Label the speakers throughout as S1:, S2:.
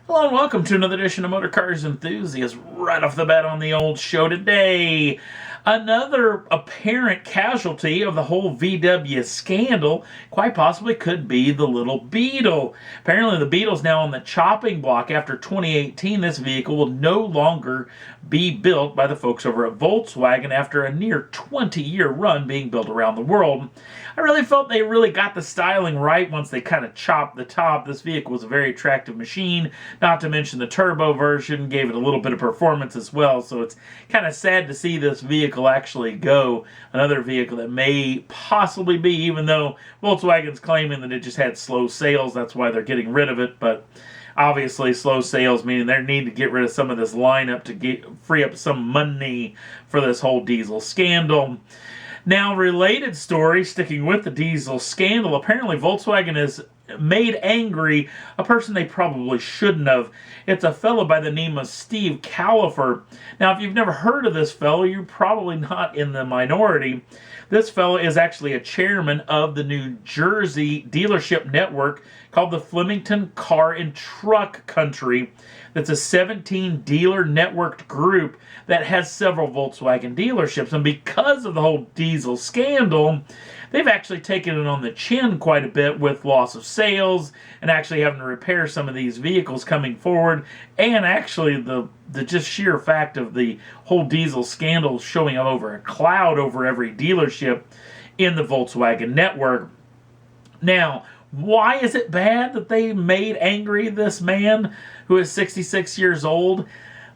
S1: Hello and welcome to another edition of Motor Cars Enthusiasts. Right off the bat on the old show today, another apparent casualty of the whole VW scandal quite possibly could be the little Beetle. Apparently the Beetle's now on the chopping block. After 2018, this vehicle will no longer be built by the folks over at Volkswagen after a near 20-year run being built around the world. I really felt they really got the styling right once they kind of chopped the top. This vehicle was a very attractive machine, not to mention the turbo version gave it a little bit of performance as well, so it's kind of sad to see this vehicle actually go. Another vehicle that may possibly be, even though Volkswagen's claiming that it just had slow sales, that's why they're getting rid of it, but obviously slow sales meaning they need to get rid of some of this lineup to free up some money for this whole diesel scandal. Now, related story, sticking with the diesel scandal, apparently Volkswagen has made angry a person they probably shouldn't have. It's a fellow by the name of Steve Califer. Now, if you've never heard of this fellow, you're probably not in the minority. This fellow is actually a chairman of the New Jersey dealership network called the Flemington Car and Truck Country. That's a 17 dealer networked group that has several Volkswagen dealerships. And because of the whole diesel scandal, they've actually taken it on the chin quite a bit with loss of sales and actually having to repair some of these vehicles coming forward. And actually the just sheer fact of the whole diesel scandal showing up over a cloud over every dealership in the Volkswagen network. Now, why is it bad that they made angry this man who is 66 years old?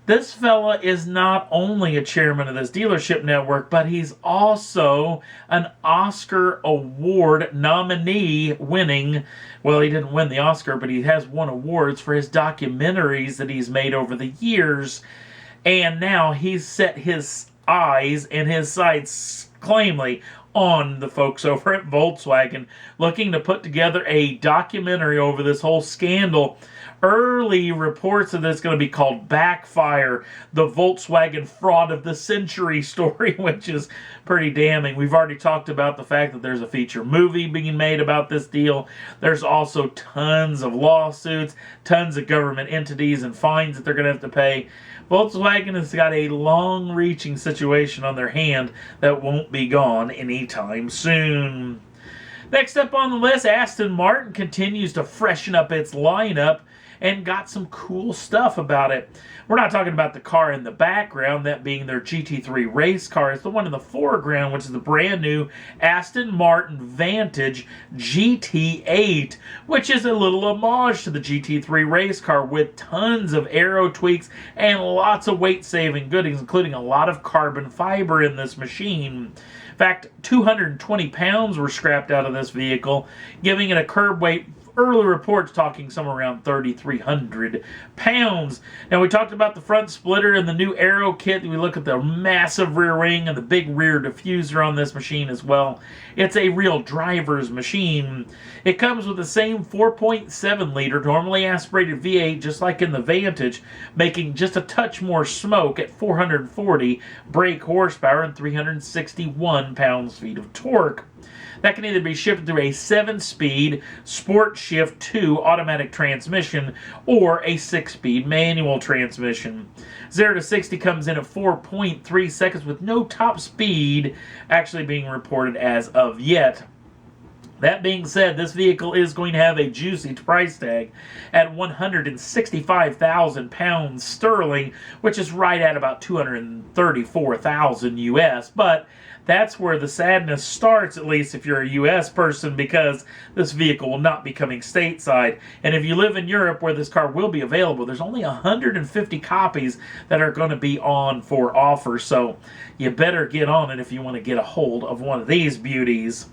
S1: This fella is not only a chairman of this dealership network, but he's also an Oscar Award nominee winning. Well, he didn't win the Oscar, but he has won awards for his documentaries that he's made over the years. And now he's set his eyes and his sights claimly on the folks over at Volkswagen, looking to put together a documentary over this whole scandal. Early reports of this going to be called Backfire, the Volkswagen fraud of the century story, which is pretty damning. We've already talked about the fact that there's a feature movie being made about this deal. There's also tons of lawsuits, tons of government entities and fines that they're going to have to pay. Volkswagen has got a long-reaching situation on their hand that won't be gone anytime soon. Next up on the list, Aston Martin continues to freshen up its lineup and got some cool stuff about it. We're not talking about the car in the background, that being their GT3 race car. It's the one in the foreground, which is the brand new Aston Martin Vantage GT8, which is a little homage to the GT3 race car with tons of aero tweaks and lots of weight-saving goodies, including a lot of carbon fiber in this machine. In fact, 220 pounds were scrapped out of this vehicle, giving it a curb weight, early reports talking somewhere around 3,300 pounds. Now, we talked about the front splitter and the new aero kit. We look at the massive rear wing and the big rear diffuser on this machine as well. It's a real driver's machine. It comes with the same 4.7 liter normally aspirated V8, just like in the Vantage, making just a touch more smoke at 440 brake horsepower and 361 pounds-feet of torque. That can either be shipped through a 7-speed Sport Shift 2 automatic transmission or a 6-speed manual transmission. 0 to 60 comes in at 4.3 seconds with no top speed actually being reported as of yet. That being said, this vehicle is going to have a juicy price tag at 165,000 pounds sterling, which is right at about 234,000 US, but that's where the sadness starts, at least if you're a US person, because this vehicle will not be coming stateside. And if you live in Europe where this car will be available, there's only 150 copies that are going to be on for offer, so you better get on it if you want to get a hold of one of these beauties.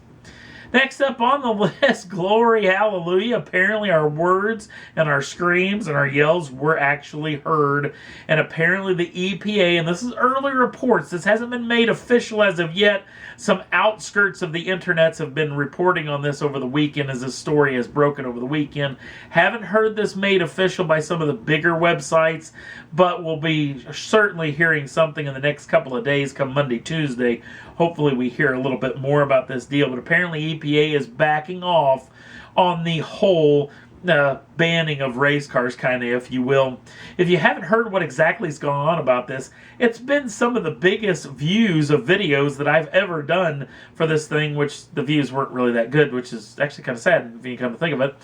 S1: Next up on the list, glory, hallelujah. Apparently our words and our screams and our yells were actually heard. And apparently the EPA, and this is early reports, this hasn't been made official as of yet. Some outskirts of the internets have been reporting on this over the weekend as this story has broken over the weekend. Haven't heard this made official by some of the bigger websites, but we'll be certainly hearing something in the next couple of days come Monday, Tuesday. Hopefully we hear a little bit more about this deal, but apparently EPA is backing off on the whole banning of race cars, kind of, if you will. If you haven't heard what exactly is going on about this, it's been some of the biggest views of videos that I've ever done for this thing, which the views weren't really that good, which is actually kind of sad if you come to think of it.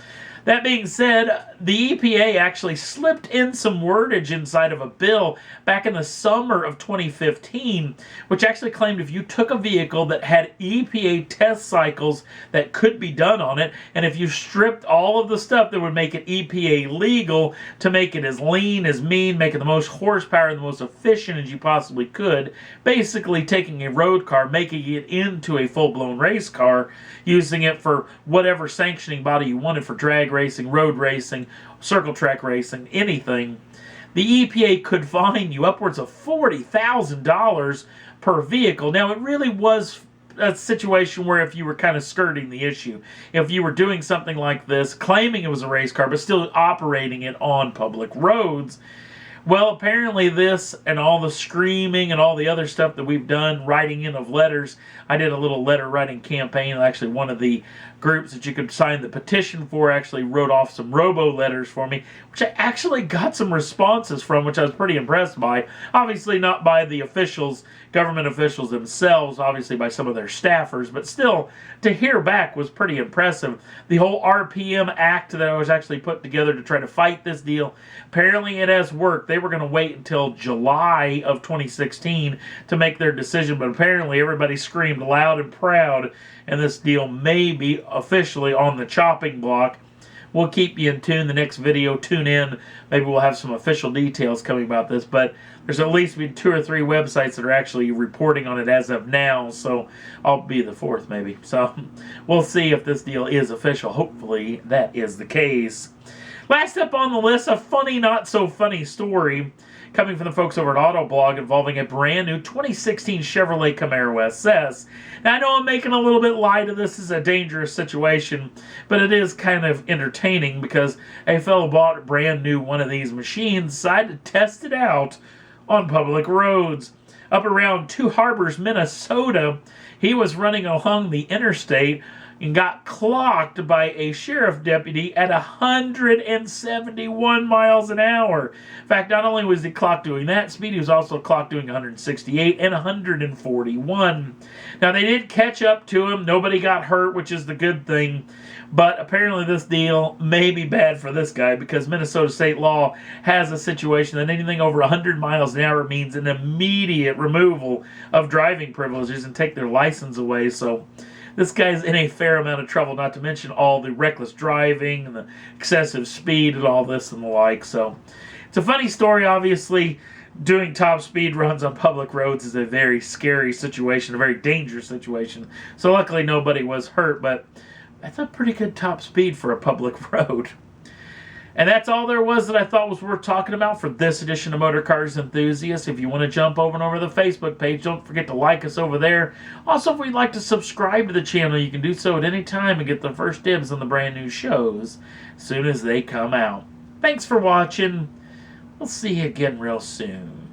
S1: That being said, the EPA actually slipped in some wordage inside of a bill back in the summer of 2015, which actually claimed if you took a vehicle that had EPA test cycles that could be done on it, and if you stripped all of the stuff that would make it EPA legal to make it as lean, as mean, make it the most horsepower and the most efficient as you possibly could, basically taking a road car, making it into a full-blown race car, using it for whatever sanctioning body you wanted for drag racing, road racing, circle track racing, anything, the EPA could fine you upwards of $40,000 per vehicle. Now, it really was a situation where if you were kind of skirting the issue, if you were doing something like this, claiming it was a race car, but still operating it on public roads, well, apparently this and all the screaming and all the other stuff that we've done, writing in of letters. I did a little letter writing campaign. Actually, one of the groups that you could sign the petition for actually wrote off some robo letters for me, which I actually got some responses from, which I was pretty impressed by. Obviously not by the officials, government officials themselves, obviously by some of their staffers, but still, to hear back was pretty impressive. The whole RPM Act that I was actually put together to try to fight this deal, apparently it has worked. They were going to wait until July of 2016 to make their decision, but apparently everybody screamed loud and proud, and this deal may be officially on the chopping block. We'll keep you in tune. The next video, tune in. Maybe we'll have some official details coming about this, but there's at least been 2 or 3 websites that are actually reporting on it as of now, so I'll be the 4th maybe. So we'll see if this deal is official. Hopefully that is the case. Last up on the list, a funny, not so funny story coming from the folks over at Autoblog involving a brand new 2016 Chevrolet Camaro SS. Now, I know I'm making a little bit light of this. This is a dangerous situation, but it is kind of entertaining because a fellow bought a brand new one of these machines, decided to test it out on public roads. Up around Two Harbors, Minnesota, he was running along the interstate and got clocked by a sheriff deputy at 171 miles an hour. In fact, not only was he clocked doing that speed, he was also clocked doing 168 and 141. Now, they did catch up to him. Nobody got hurt, which is the good thing. But apparently this deal may be bad for this guy because Minnesota state law has a situation that anything over 100 miles an hour means an immediate removal of driving privileges and take their license away. So this guy's in a fair amount of trouble, not to mention all the reckless driving and the excessive speed and all this and the like. So it's a funny story. Obviously, doing top speed runs on public roads is a very scary situation, a very dangerous situation. So luckily nobody was hurt, but that's a pretty good top speed for a public road. And that's all there was that I thought was worth talking about for this edition of Motor Cars Enthusiasts. If you want to jump over and over to the Facebook page, don't forget to like us over there. Also, if you'd like to subscribe to the channel, you can do so at any time and get the first dibs on the brand new shows as soon as they come out. Thanks for watching. We'll see you again real soon.